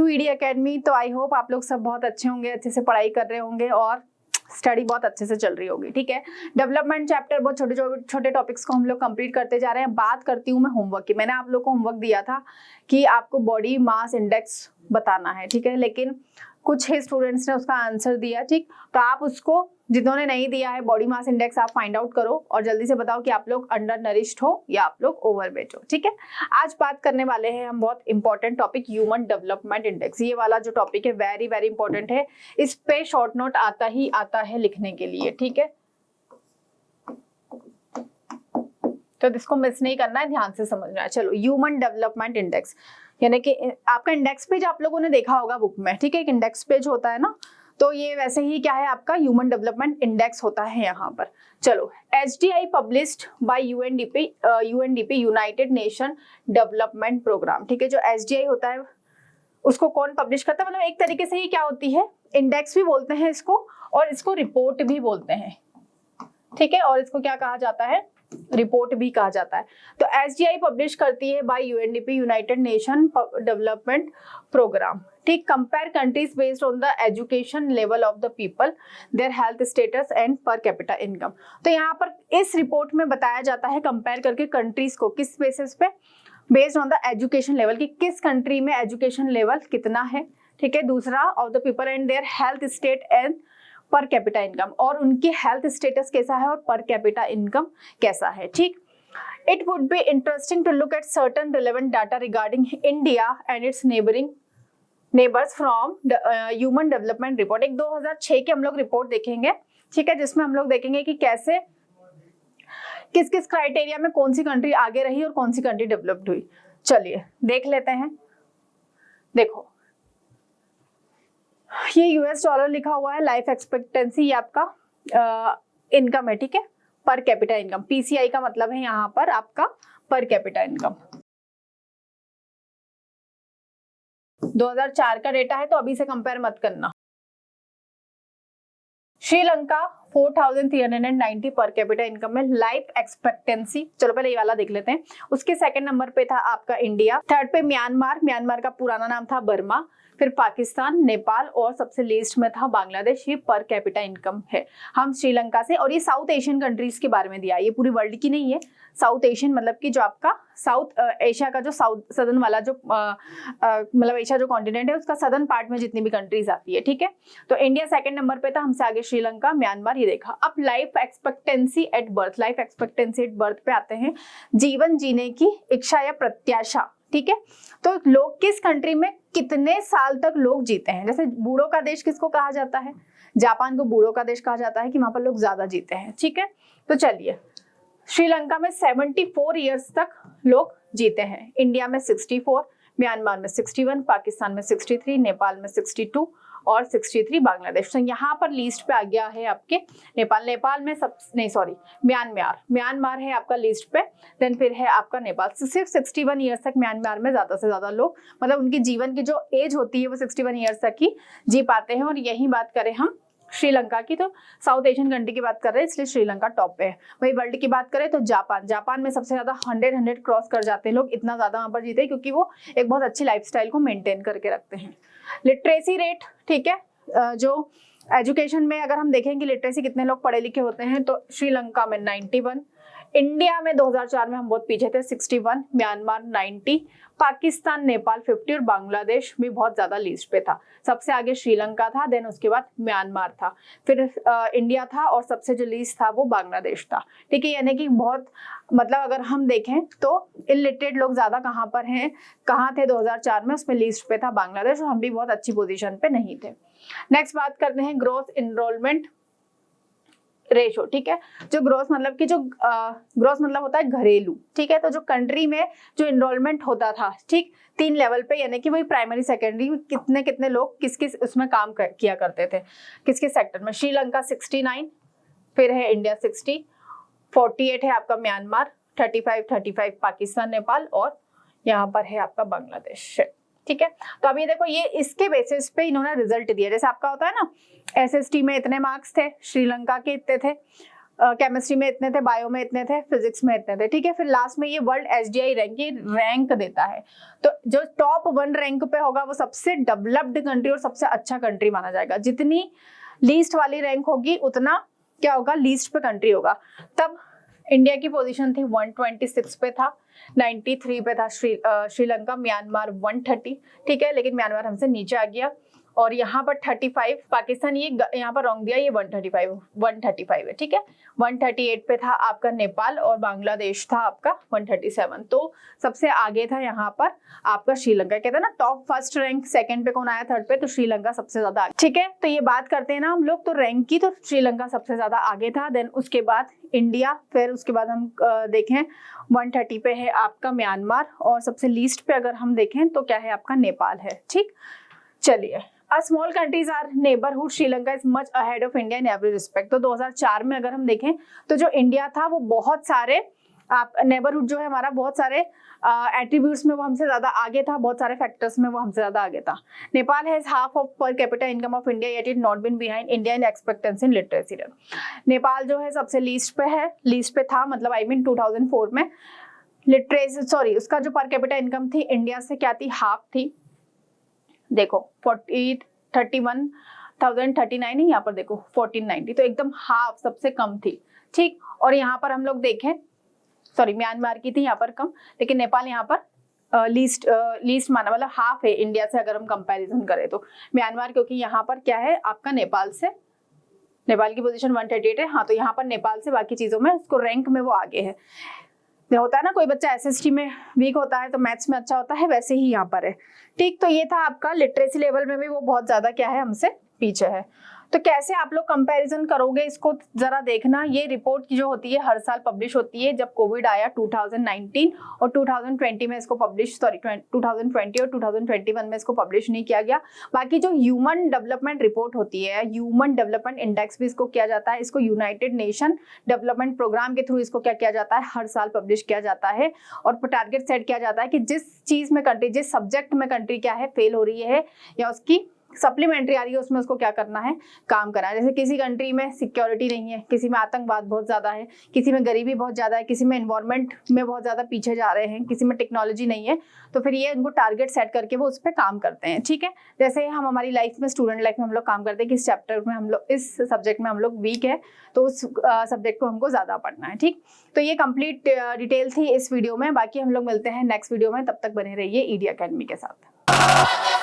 To ED academy. तो I hope आप लोग सब बहुत अच्छे होंगे, अच्छे से पढ़ाई कर रहे होंगे और स्टडी बहुत अच्छे से चल रही होगी। ठीक है, डेवलपमेंट चैप्टर बहुत छोटे छोटे टॉपिक्स को हम लोग कंप्लीट करते जा रहे हैं। बात करती हूँ मैं होमवर्क की। मैंने आप लोग को होमवर्क दिया था कि आपको बॉडी मास इंडेक्स बताना है, ठीक है, लेकिन कुछ ही स्टूडेंट्स ने उसका आंसर दिया। ठीक, तो आप उसको, जिन्होंने नहीं दिया है बॉडी मास इंडेक्स, आप फाइंड आउट करो और जल्दी से बताओ कि आप लोग अंडर नरिश्ड हो या आप लोग ओवरवेट हो। ठीक है, आज बात करने वाले हैं हम बहुत important topic human development index. ये वाला जो टॉपिक है वेरी वेरी इंपॉर्टेंट है, इस पे शॉर्ट नोट आता ही आता है लिखने के लिए। ठीक है, तो इसको मिस नहीं करना है, ध्यान से समझना है। चलो, ह्यूमन डेवलपमेंट इंडेक्स, यानी कि आपका इंडेक्स पेज आप लोगों ने देखा होगा बुक में। ठीक है, एक इंडेक्स पेज होता है ना, तो ये वैसे ही क्या है, आपका ह्यूमन डेवलपमेंट इंडेक्स होता है यहाँ पर। चलो, HDI published by UNDP United Nation Development Program. ठीक है, जो HDI होता है उसको कौन पब्लिश करता है, मतलब एक तरीके से ही क्या होती है, इंडेक्स भी बोलते हैं इसको और इसको रिपोर्ट भी बोलते हैं। ठीक है, और इसको क्या कहा जाता है, रिपोर्ट भी कहा जाता है। तो HDI पब्लिश करती है by UNDP United Nation Development Program. ठीक, compare countries based on the education level of the people, their health status and per capita income. तो यहाँ पर इस रिपोर्ट में बताया जाता है कंपेयर करके कंट्रीज को, किस बेसिस पे, based on the education level, कि किस कंट्री में एजुकेशन लेवल कितना है। ठीक है, दूसरा of the people and their health state and per capita income, और उनकी हेल्थ स्टेटस कैसा है और पर कैपिटा इनकम कैसा है। ठीक, it would be interesting to look at certain relevant data regarding India and its neighbours from Human Development Report. एक 2006 के हम लोग रिपोर्ट देखेंगे। ठीक है, जिसमें हम लोग देखेंगे कि कैसे किस किस क्राइटेरिया में कौन सी कंट्री आगे रही और कौन सी कंट्री डेवलप्ड हुई। चलिए देख लेते हैं। देखो, ये US डॉलर लिखा हुआ है, लाइफ एक्सपेक्टेंसी, ये आपका इनकम है। ठीक है, पर कैपिटा इनकम, PCI का मतलब है यहाँ पर आपका पर कैपिटा इनकम। 2004 का डेटा है, तो अभी से कंपेयर मत करना। श्रीलंका 4390 पर कैपिटा इनकम में लाइफ एक्सपेक्टेंसी। चलो पहले ये वाला देख लेते हैं। उसके सेकंड नंबर पे था आपका इंडिया, थर्ड पे म्यांमार का पुराना नाम था बर्मा, फिर पाकिस्तान, नेपाल और सबसे लीस्ट में था बांग्लादेश। ये पर कैपिटा इनकम है। हम श्रीलंका से, और ये साउथ एशियन कंट्रीज के बारे में दिया है, ये पूरी वर्ल्ड की नहीं है। साउथ एशियन मतलब कि जो आपका साउथ एशिया का जो साउथ सदर्न वाला जो मतलब एशिया जो कॉन्टिनेंट है उसका सदर्न पार्ट में जितनी भी कंट्रीज आती है। ठीक है, तो इंडिया सेकंड नंबर पे था, हमसे आगे श्रीलंका, म्यांमार, ये देखा। अब life expectancy at birth, life expectancy at birth पे आते हैं। जीवन जीने की इच्छा या प्रत्याशा। ठीक है, तो लोग किस कंट्री में कितने साल तक लोग जीते हैं। जैसे बूढ़ों का देश किसको कहा जाता है, जापान को बूढ़ों का देश कहा जाता है, कि वहां पर लोग ज्यादा जीते हैं। ठीक है, तो चलिए, श्रीलंका में 74 ईयर्स तक लोग जीते हैं, इंडिया में 64, म्यांमार में 61, पाकिस्तान में 63, नेपाल में 62 और 63 बांग्लादेश। तो यहाँ पर लिस्ट पे आ गया है आपके नेपाल में म्यांमार है आपका लिस्ट पे, देन फिर है आपका नेपाल। सिर्फ 61 ईयर्स तक म्यांमार में ज्यादा से ज्यादा लोग, मतलब उनकी जीवन की जो एज होती है वो 61 ईयर्स तक ही जी पाते हैं। और यही बात करें हम श्रीलंका की, तो साउथ एशियन कंट्री की बात कर रहे हैं इसलिए श्रीलंका टॉप पे है। वही वर्ल्ड की बात करें तो जापान में सबसे ज्यादा 100 क्रॉस कर जाते हैं लोग, इतना ज्यादा वहां पर जीते हैं क्योंकि वो एक बहुत अच्छी लाइफस्टाइल को मेंटेन करके रखते हैं। लिटरेसी रेट, ठीक है, जो एजुकेशन में अगर हम देखें कि लिटरेसी कितने लोग पढ़े लिखे होते हैं, तो श्रीलंका में 91, इंडिया में 2004 में हम बहुत पीछे थे 61, म्यांमार 90, पाकिस्तान नेपाल 50 और बांग्लादेश भी बहुत ज्यादा लिस्ट पे था। सबसे आगे श्रीलंका था, देन उसके बाद म्यांमार था, फिर इंडिया था और सबसे जो लिस्ट था वो बांग्लादेश था। ठीक है, यानी कि बहुत, मतलब अगर हम देखें तो इलिटरेट लोग ज्यादा कहाँ पर हैं, कहाँ थे 2004 में, उसमें लिस्ट पे था बांग्लादेश, और हम भी बहुत अच्छी पोजीशन पे नहीं थे। नेक्स्ट बात करते हैं ग्रोथ इनरोलमेंट रेशो। ठीक है, जो ग्रोथ मतलब कि जो ग्रोथ मतलब होता है घरेलू। ठीक है, तो जो कंट्री में जो इनरोलमेंट होता था, ठीक, 3 लेवल पे, यानी कि वही प्राइमरी सेकेंडरी कितने कितने लोग किस किस उसमें काम किया करते थे, किस किस सेक्टर में। श्रीलंका 69, फिर है इंडिया 60, 48 है आपका म्यांमार, 35 पाकिस्तान नेपाल, और यहाँ पर है आपका बांग्लादेश। ठीक है, तो अभी देखो ये इसके बेसिस पे इन्होंने रिजल्ट दिया। जैसे आपका होता है ना SST में इतने मार्क्स थे, श्रीलंका के इतने थे, केमिस्ट्री में इतने थे, बायो में इतने थे, फिजिक्स में इतने थे, ठीक है। फिर लास्ट में ये वर्ल्ड एसडीआई रैंक, ये रैंक देता है। तो जो टॉप 1 रैंक पे होगा वो सबसे डेवलप्ड कंट्री और सबसे अच्छा कंट्री माना जाएगा। जितनी लीस्ट वाली रैंक होगी उतना क्या होगा, लीस्ट पे कंट्री होगा। तब इंडिया की पोजीशन थी 126 पे था, 93 पे था श्रीलंका, म्यांमार 130, ठीक है, लेकिन म्यांमार हमसे नीचे आ गया। और यहाँ पर 35 पाकिस्तान, ये यहाँ पर रॉन्ग दिया, ये 135 है, ठीक है। 138 पे था आपका नेपाल और बांग्लादेश था आपका 137। तो सबसे आगे था यहाँ पर आपका श्रीलंका। कहते हैं ना टॉप फर्स्ट रैंक, सेकंड पे कौन आया, थर्ड पे, तो श्रीलंका सबसे ज्यादा आगे, ठीक है। तो ये बात करते हैं ना हम लोग तो रैंक की, तो श्रीलंका सबसे ज्यादा आगे था। देन उसके बाद इंडिया, फिर उसके बाद हम देखें 130 पे है आपका म्यांमार, और सबसे लीस्ट पे अगर हम देखें तो क्या है आपका नेपाल है, ठीक। चलिए, A small countries are neighborhood, Sri Lanka is much ahead of India in every respect। तो 2004 में अगर हम देखें तो जो इंडिया था वो बहुत सारे नेबरहुड जो है हमारा, बहुत सारे एट्रीब्यूट्स में वो हमसे ज्यादा आगे था, बहुत सारे फैक्टर्स में वो हमसे ज्यादा आगे था। Nepal has half of per capita income of India, yet it not been behind India in expectancy in literacy rate. Nepal जो है सबसे लीस्ट पे है, लीस्ट पे था, मतलब आई मीन 2004 में लिटरेसी, सॉरी, उसका जो पर कैपिटा इनकम थी इंडिया से क्या थी, हाफ थी। देखो 31,039 है, यहाँ पर देखो 1490, तो एकदम हाफ, सबसे कम थी, ठीक। और यहाँ पर हम लोग देखें, सॉरी म्यांमार की थी यहाँ पर कम, लेकिन नेपाल यहाँ पर लीस्ट माना, मतलब हाफ है इंडिया से अगर हम कंपैरिजन करें तो। म्यांमार क्योंकि यहाँ पर क्या है आपका नेपाल से, नेपाल की पोजीशन 138 है, हाँ, तो यहाँ पर नेपाल से बाकी चीजों में उसको रैंक में वो आगे है। होता है ना कोई बच्चा एसएसटी में वीक होता है तो मैथ्स में अच्छा होता है, वैसे ही यहाँ पर है, ठीक। तो ये था आपका लिटरेसी लेवल में भी वो बहुत ज्यादा क्या है हमसे पीछे है। तो कैसे आप लोग कंपैरिजन करोगे इसको जरा देखना। ये रिपोर्ट की जो होती है हर साल पब्लिश होती है। जब कोविड आया 2019 और 2020 में इसको पब्लिश, सॉरी 2020 और 2021 में इसको पब्लिश नहीं किया गया। बाकी जो ह्यूमन डेवलपमेंट रिपोर्ट होती है, ह्यूमन डेवलपमेंट इंडेक्स भी इसको किया जाता है, इसको यूनाइटेड नेशन डेवलपमेंट प्रोग्राम के थ्रू इसको क्या किया जाता है, हर साल पब्लिश किया जाता है। और टारगेट सेट किया जाता है कि जिस चीज में कंट्री, जिस सब्जेक्ट में कंट्री क्या है फेल हो रही है या उसकी सप्लीमेंट्री आ रही है, उसमें उसको क्या करना है, काम करना है। जैसे किसी कंट्री में सिक्योरिटी नहीं है, किसी में आतंकवाद बहुत ज्यादा है, किसी में गरीबी बहुत ज्यादा है, किसी में एनवायरनमेंट में बहुत ज्यादा पीछे जा रहे हैं, किसी में टेक्नोलॉजी नहीं है, तो फिर ये उनको टारगेट सेट करके वो उस पर काम करते हैं, ठीक है। जैसे हम हमारी लाइफ में, स्टूडेंट लाइफ में हम लोग काम करते हैं कि इस चैप्टर में हम लोग, इस सब्जेक्ट में हम लोग वीक है तो उस सब्जेक्ट को हमको ज्यादा पढ़ना है, ठीक। तो ये कंप्लीट डिटेल थी इस वीडियो में। बाकी हम लोग मिलते हैं नेक्स्ट वीडियो में, तब तक बने रहिए ईडी अकेडमी के साथ।